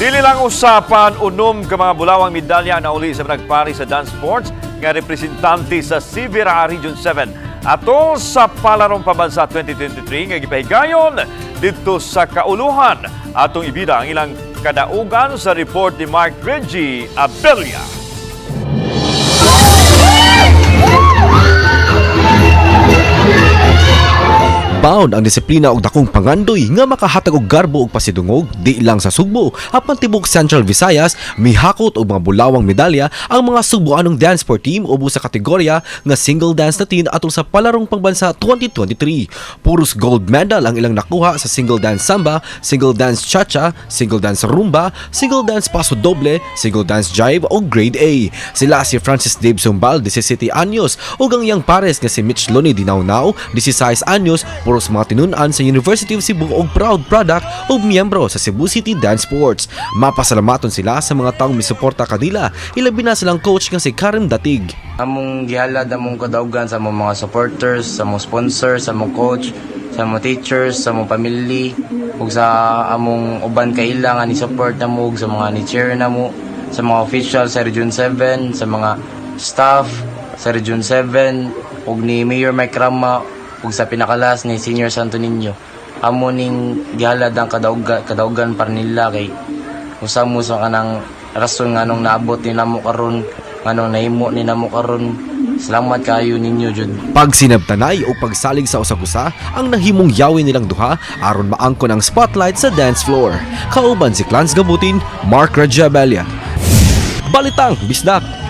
Dili lang usapan unom ka mga bulawang medalya na uli sa nagpari sa dance sports nga representante sa Sivira Region 7 ato sa Palarong Pambansa 2023 nga gipahigayon dito sa Kauluhan. Atong ibida ang ilang kadaugan sa report ni Mark Reggie Abella. Bound ang disiplina og dakong pangandoy nga makahatag og garbo og pasidungog di lang sa Sugbo apan tibok Central Visayas mihakot og mga bulawang medalya ang mga Sugboanong dance sport team ubos sa kategorya nga single dance natin atol sa Palarong Pambansa 2023. Puros gold medal ang ilang nakuha sa single dance samba, single dance cha-cha, single dance rumba, single dance paso doble, single dance jive o grade A. Sila si Francis Dave Sumbal 17 anyos ug ang iyang pares nga si Mitch Lonnie Dinawnao 16 anyos puros mga tinunan sa University of Cebu og proud product o miyembro sa Cebu City Dance Sports. Mapasalamaton sila sa mga taong misuporta kanila, ilabi na silang coach nga si Karim Datig. Among gihalad among kadaugan sa among mga supporters, sa among sponsors, sa among coach, sa among teachers, sa among family, ug sa among uban kailangan ni support na mo, sa mga ni chair na mo, sa mga officials sa Region 7, sa mga staff sa Region 7, ug ni Mayor Mike Rama, ug sa pinakalas ni Senior Santo Niño. Amo ning gihalad ang kadaugan para nila kay usamo sa kanang rason nganong naabot ni namo karon, nganong nahimo ni namo karon. Salamat kayo ninyo jud. Pag sinabtanay o pagsalig sa usag-usa ang nahimong yawin nilang duha aron maangkon ang spotlight sa dance floor. Kauban si Clans Gabutin, Mark Reggie Abella. Balitang Bisdak.